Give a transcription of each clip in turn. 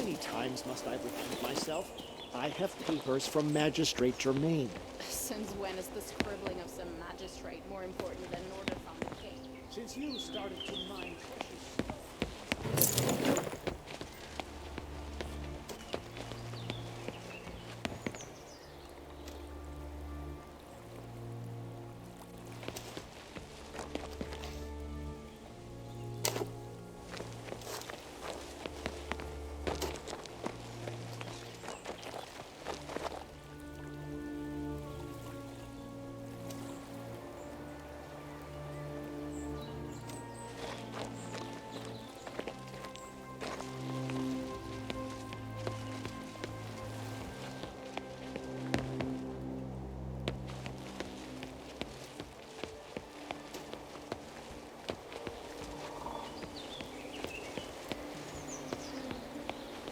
many times must I repeat myself? I have papers from Magistrate Germain. Since when is the scribbling of some magistrate more important than an order from the king? Since you started to mine precious...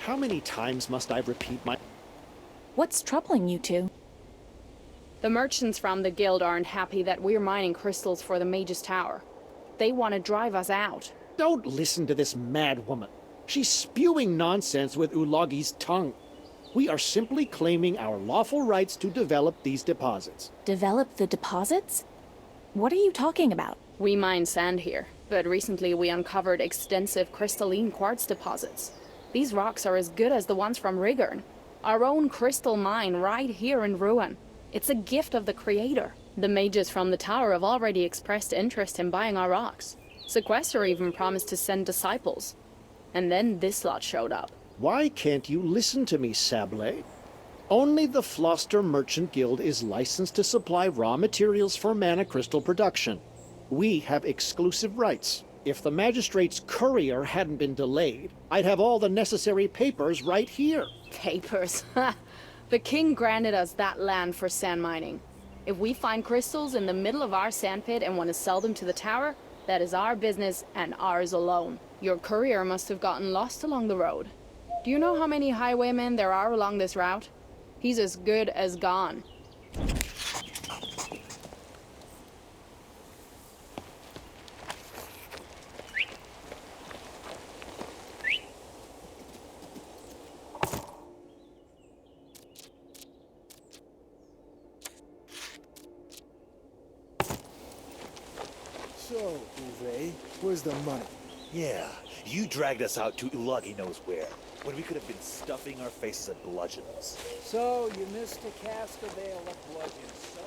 How many times must I repeat my... What's troubling you two? The merchants from the guild aren't happy that we're mining crystals for the Mage's Tower. They want to drive us out. Don't listen to this mad woman. She's spewing nonsense with Ulagi's tongue. We are simply claiming our lawful rights to develop these deposits. Develop the deposits? What are you talking about? We mine sand here, but recently we uncovered extensive crystalline quartz deposits. These rocks are as good as the ones from Rigern. Our own crystal mine right here in ruin. It's a gift of the Creator. The mages from the tower have already expressed interest in buying our rocks. Sequester even promised to send disciples. And then this lot showed up. Why can't you listen to me, Sablé? Only the Floster Merchant Guild is licensed to supply raw materials for mana crystal production. We have exclusive rights. If the magistrate's courier hadn't been delayed, I'd have all the necessary papers right here. Papers? The king granted us that land for sand mining. If we find crystals in the middle of our sandpit and want to sell them to the tower, that is our business and ours alone. Your courier must have gotten lost along the road. Do you know how many highwaymen there are along this route? He's as good as gone. So, Uwe, where's the money? Yeah, you dragged us out to Ulagi knows where, when we could have been stuffing our faces at bludgeons. So, you missed a cask of ale at Bludgeon, so...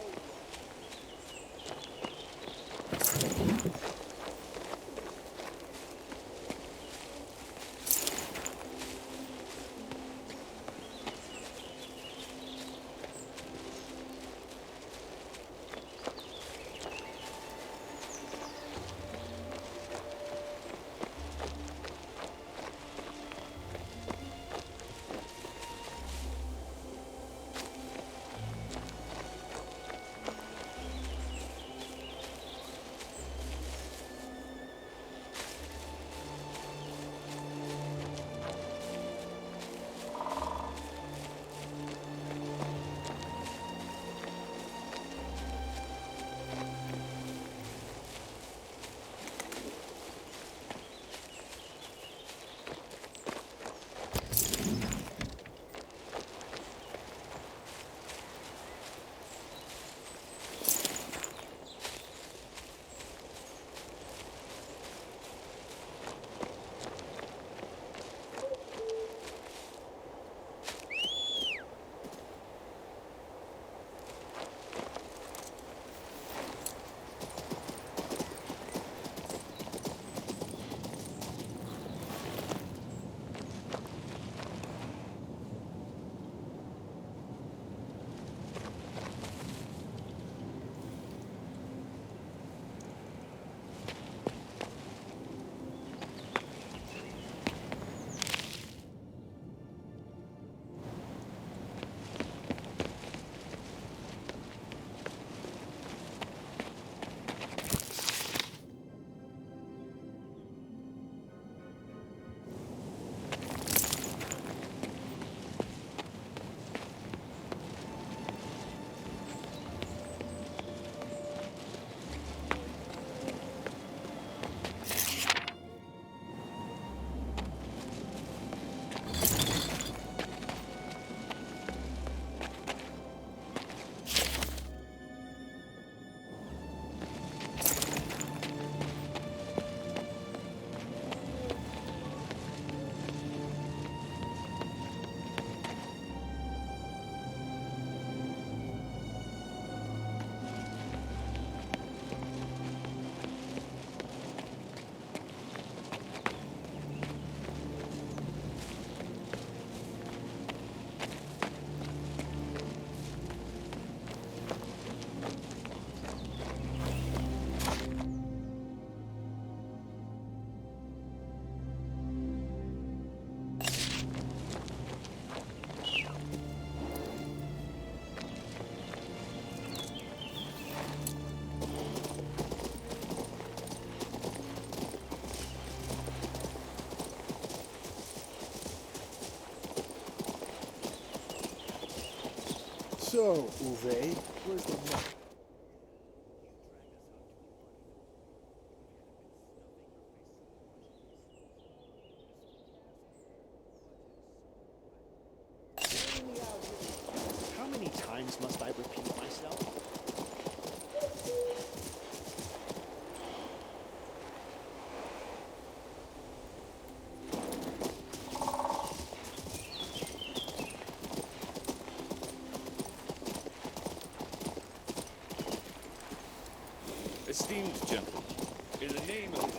So, Uwe, where's the money? How many times must I repeat myself? Esteemed gentlemen, in the name of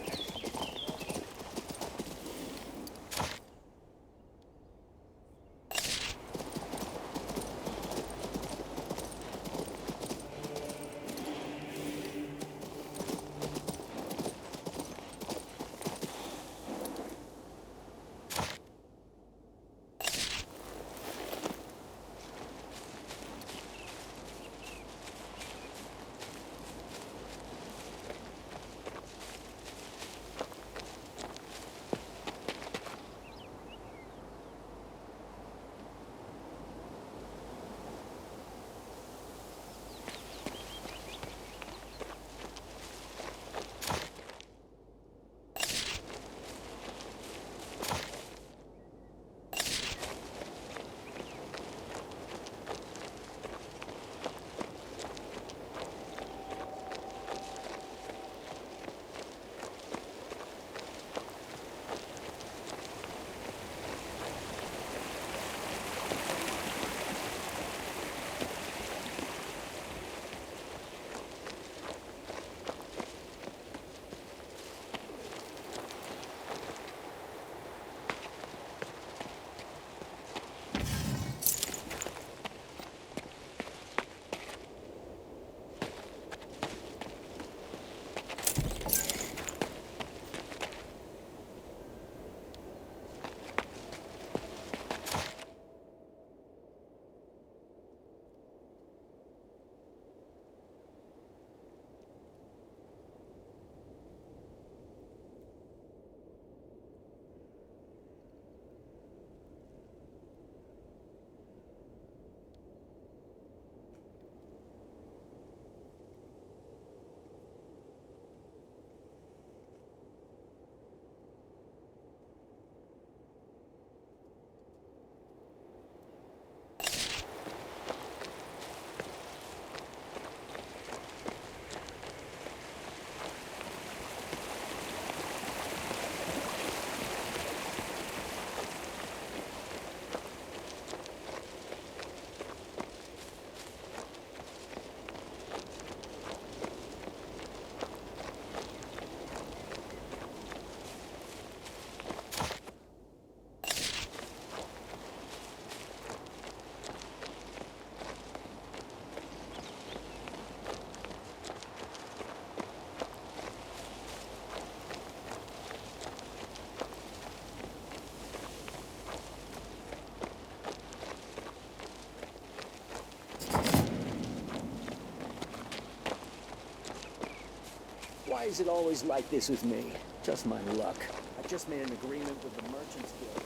Why is it always like this with me? Just my luck. I just made an agreement with the Merchants Guild.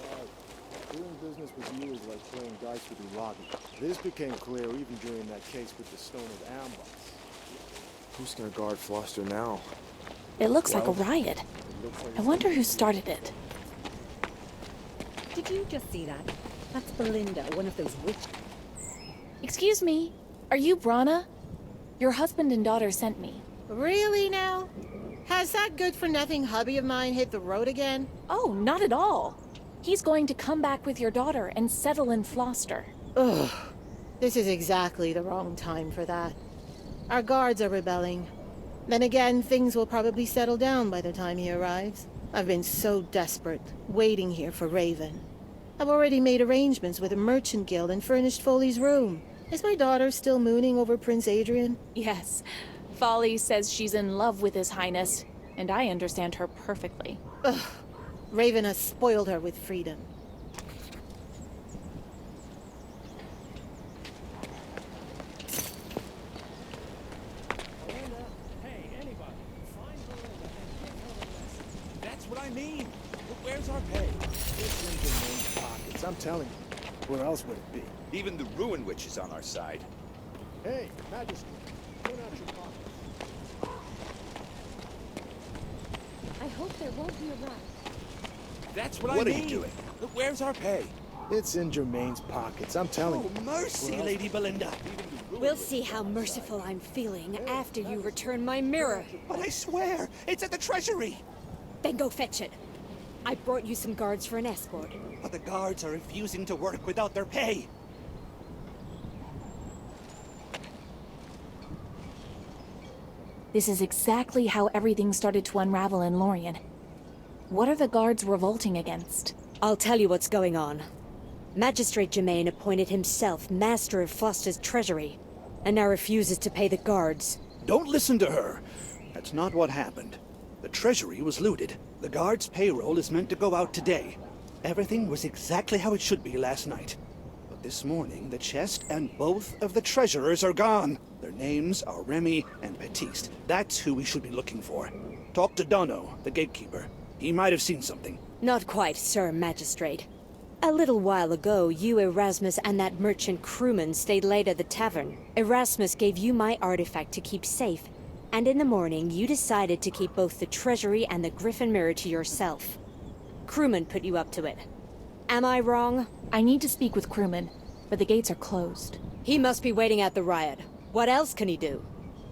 Right. Doing business with you is like playing dice with Ulagi. This became clear even during that case with the Stone of Amboss. Who's gonna guard Floster now? It looks like a Well, riot. It looks like I wonder who started it. Did you just see that? That's Belinda, one of those witches. Excuse me, are you Brana? Your husband and daughter sent me. Really now? Has that good-for-nothing hubby of mine hit the road again? Oh, not at all. He's going to come back with your daughter and settle in Floster. Ugh. This is exactly the wrong time for that. Our guards are rebelling. Then again, things will probably settle down by the time he arrives. I've been so desperate, waiting here for Raven. I've already made arrangements with the Merchant Guild and furnished Foley's room. Is my daughter still mooning over Prince Adrian? Yes. Folly says she's in love with His Highness, and I understand her perfectly. Ugh. Raven has spoiled her with freedom. Belinda, hey, anybody, find Belinda and give her a lesson. That's what I mean. Where's our pay? It's in the main pockets, I'm telling you. Where else would it be? Even the Ruin Witch is on our side. Hey, Majesty, turn out your pockets. I hope there won't be a riot. That's what I What are mean. you doing? Where's our pay? It's in Jermaine's pockets, I'm telling you. Oh, mercy, Lady Belinda. We'll see how merciful I'm feeling after you return my mirror. But I swear, it's at the treasury. Then go fetch it. I brought you some guards for an escort. But the guards are refusing to work without their pay. This is exactly how everything started to unravel in Lorien. What are the guards revolting against? I'll tell you what's going on. Magistrate Germain appointed himself master of Foster's treasury, and now refuses to pay the guards. Don't listen to her. That's not what happened. The treasury was looted. The guards' payroll is meant to go out today. Everything was exactly how it should be last night. But this morning, the chest and both of the treasurers are gone. Their names are Remy and Baptiste. That's who we should be looking for. Talk to Dono, the gatekeeper. He might have seen something. Not quite, Sir Magistrate. A little while ago, you, Erasmus, and that merchant crewman stayed late at the tavern. Erasmus gave you my artifact to keep safe, and in the morning you decided to keep both the treasury and the Griffin mirror to yourself. Crewman put you up to it. Am I wrong? I need to speak with crewmen, but the gates are closed. He must be waiting at the riot. What else can he do?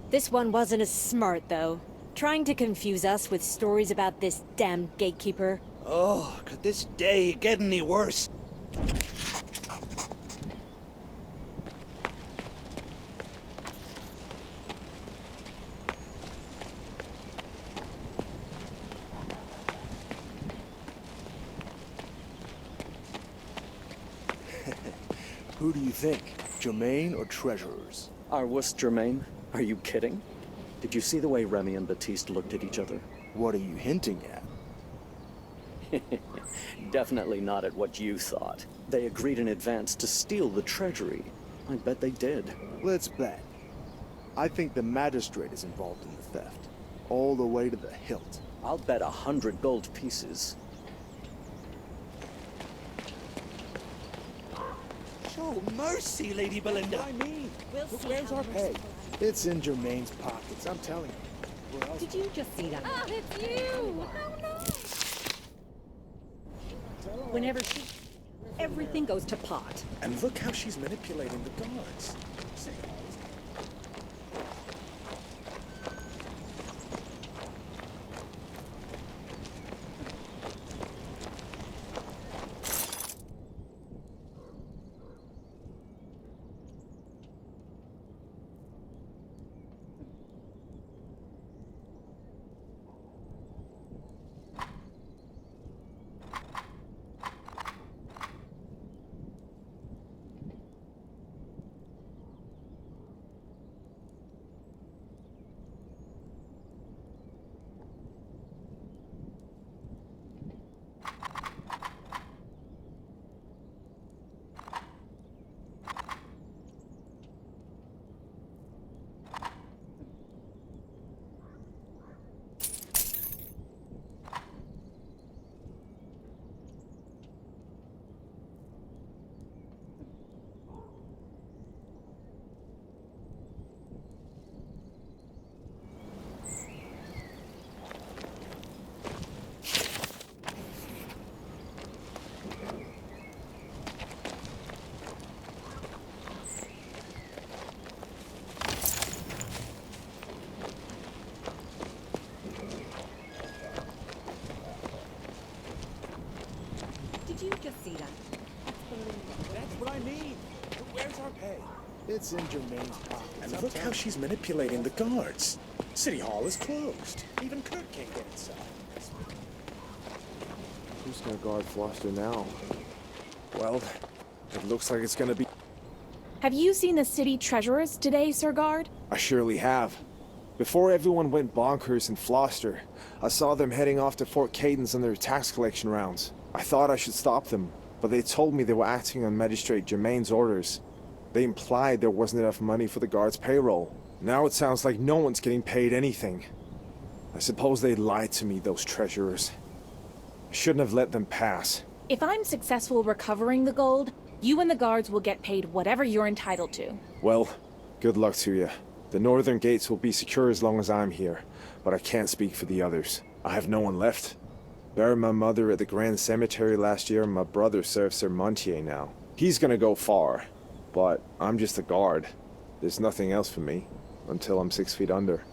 This one wasn't as smart, though. Trying to confuse us with stories about this damn gatekeeper. Oh, could this day get any worse? Who do you think? Germaine or treasurers? Our worst Germaine? Are you kidding? Did you see the way Remy and Baptiste looked at each other? What are you hinting at? Definitely not at what you thought. They agreed in advance to steal the treasury. I bet they did. Let's bet. I think the magistrate is involved in the theft. All the way to the hilt. I'll bet 100 gold pieces. Show mercy, Lady Belinda. I mean, We'll see where's how our pay? merciful It's in Germaine's pockets, I'm telling you. Where else? Did you just see that? Oh, it's you! Oh no! Whenever she... Everything goes to pot. And look how she's manipulating the guards. Did you just see that? That's what I mean. Where's our pay? It's in Germaine's pockets. And look how she's manipulating the guards. City Hall is closed. Even Kurt can't get inside. Who's gonna guard Foster now? Well, it looks like it's gonna be... Have you seen the city treasurers today, Sir Guard? I surely have. Before everyone went bonkers in Floster, I saw them heading off to Fort Cadence on their tax collection rounds. I thought I should stop them, but they told me they were acting on Magistrate Germain's orders. They implied there wasn't enough money for the guards' payroll. Now it sounds like no one's getting paid anything. I suppose they lied to me, those treasurers. I shouldn't have let them pass. If I'm successful recovering the gold, You and the guards will get paid whatever you're entitled to. Well, good luck to you. The northern gates will be secure as long as I'm here, but I can't speak for the others. I have no one left. Buried my mother at the Grand Cemetery last year, and my brother serves Sir Montier now. He's gonna go far, but I'm just a guard. There's nothing else for me, until I'm 6 feet under.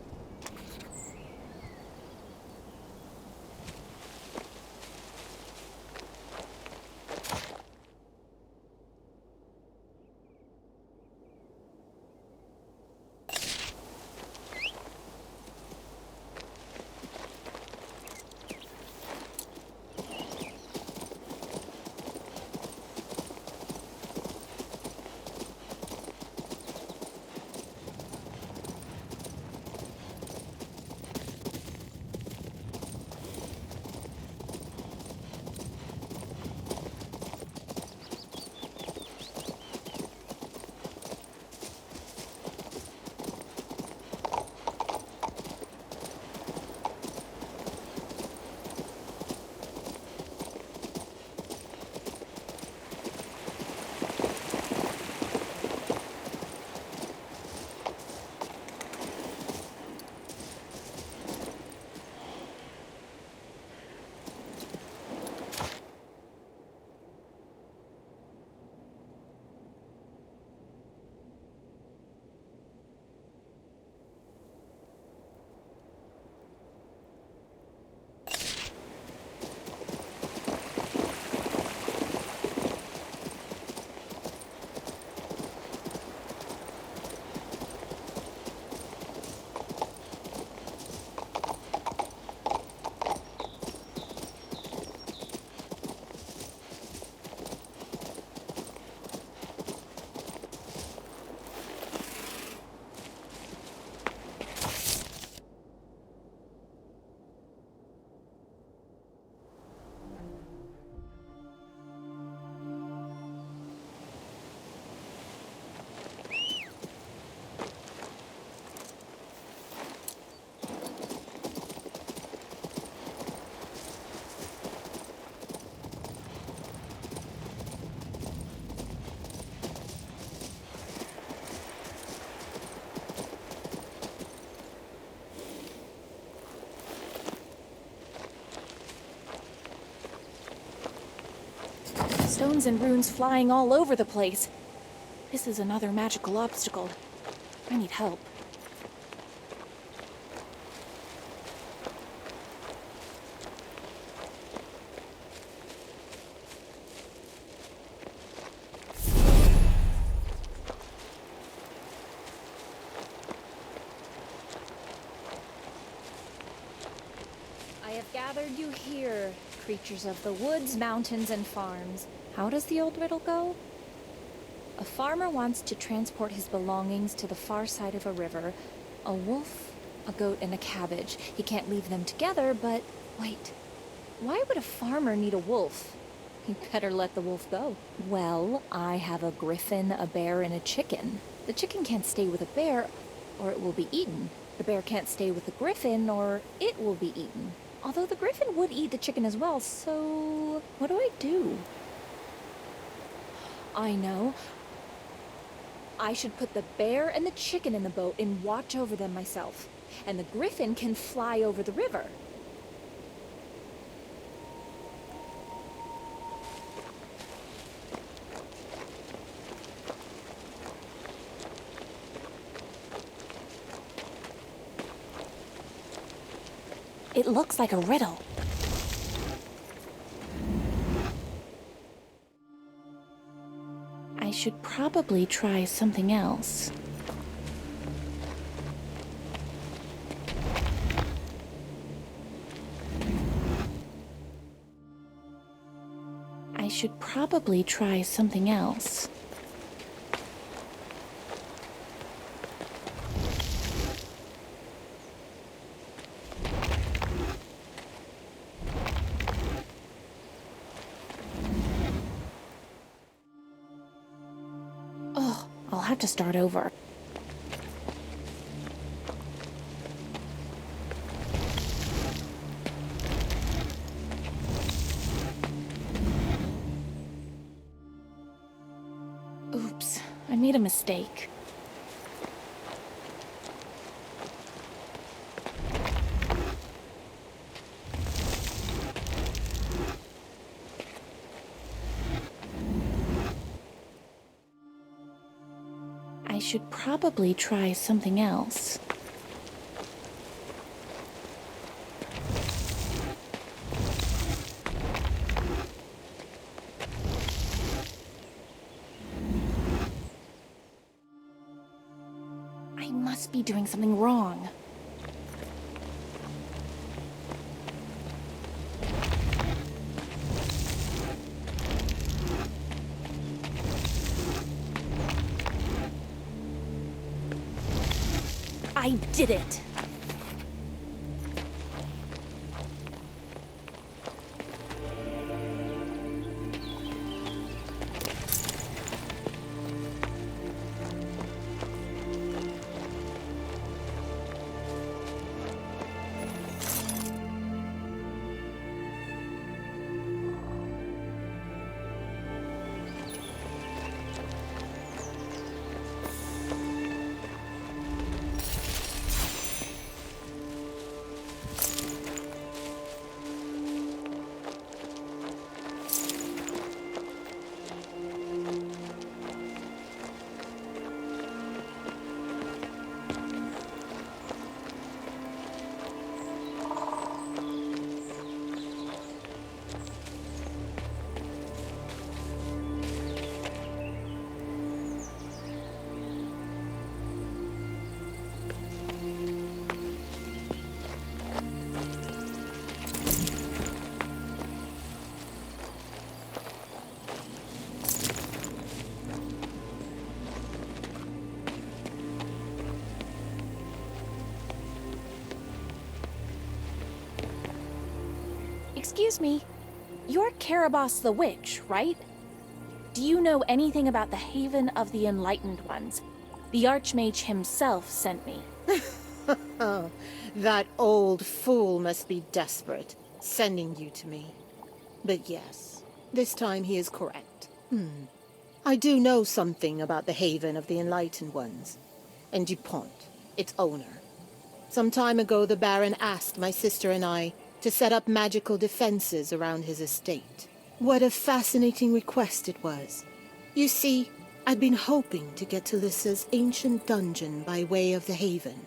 Stones and runes flying all over the place. This is another magical obstacle. I need help. I have gathered you here, creatures of the woods, mountains, and farms. How does the old riddle go? A farmer wants to transport his belongings to the far side of a river. A wolf, a goat, and a cabbage. He can't leave them together, but wait. Why would a farmer need a wolf? He'd better let the wolf go. Well, I have a griffin, a bear, and a chicken. The chicken can't stay with a bear, or it will be eaten. The bear can't stay with the griffin, or it will be eaten. Although the griffin would eat the chicken as well, so what do I do? I know. I should put the bear and the chicken in the boat and watch over them myself. And the griffin can fly over the river. It looks like a riddle. I should probably try something else. I should probably try something else. Oh, I'll have to start over. I made a mistake. I should probably try something else. I must be doing something wrong. I did it! Excuse me, you're Karabas the Witch, right? Do you know anything about the Haven of the Enlightened Ones? The Archmage himself sent me. That old fool must be desperate, sending you to me. But yes, this time he is correct. I do know something about the Haven of the Enlightened Ones, and DuPont, its owner. Some time ago, the Baron asked my sister and I to set up magical defenses around his estate. What a fascinating request it was. You see, I'd been hoping to get to Lissa's ancient dungeon by way of the Haven.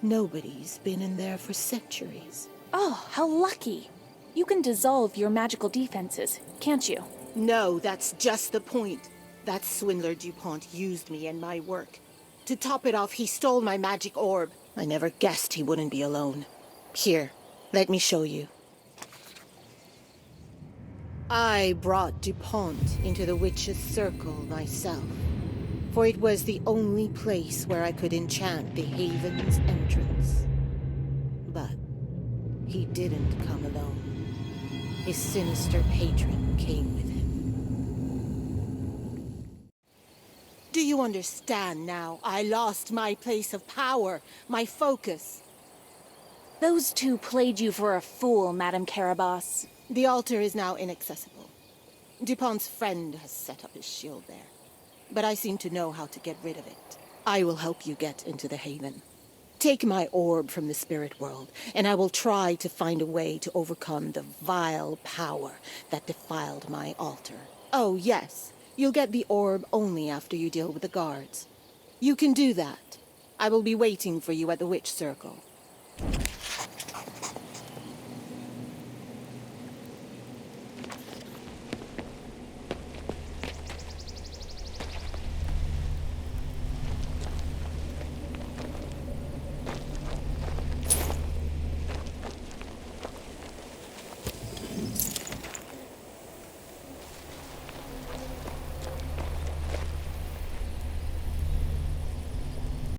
Nobody's been in there for centuries. Oh, how lucky! You can dissolve your magical defenses, can't you? No, that's just the point. That swindler DuPont used me in my work. To top it off, he stole my magic orb. I never guessed he wouldn't be alone. Here, let me show you. I brought DuPont into the Witch's Circle myself, for it was the only place where I could enchant the Haven's entrance. But he didn't come alone. His sinister patron came with him. Do you understand now? I lost my place of power, my focus. Those two played you for a fool, Madame Karabas. The altar is now inaccessible. DuPont's friend has set up his shield there. But I seem to know how to get rid of it. I will help you get into the Haven. Take my orb from the spirit world, and I will try to find a way to overcome the vile power that defiled my altar. Oh, yes. You'll get the orb only after you deal with the guards. You can do that. I will be waiting for you at the Witch Circle.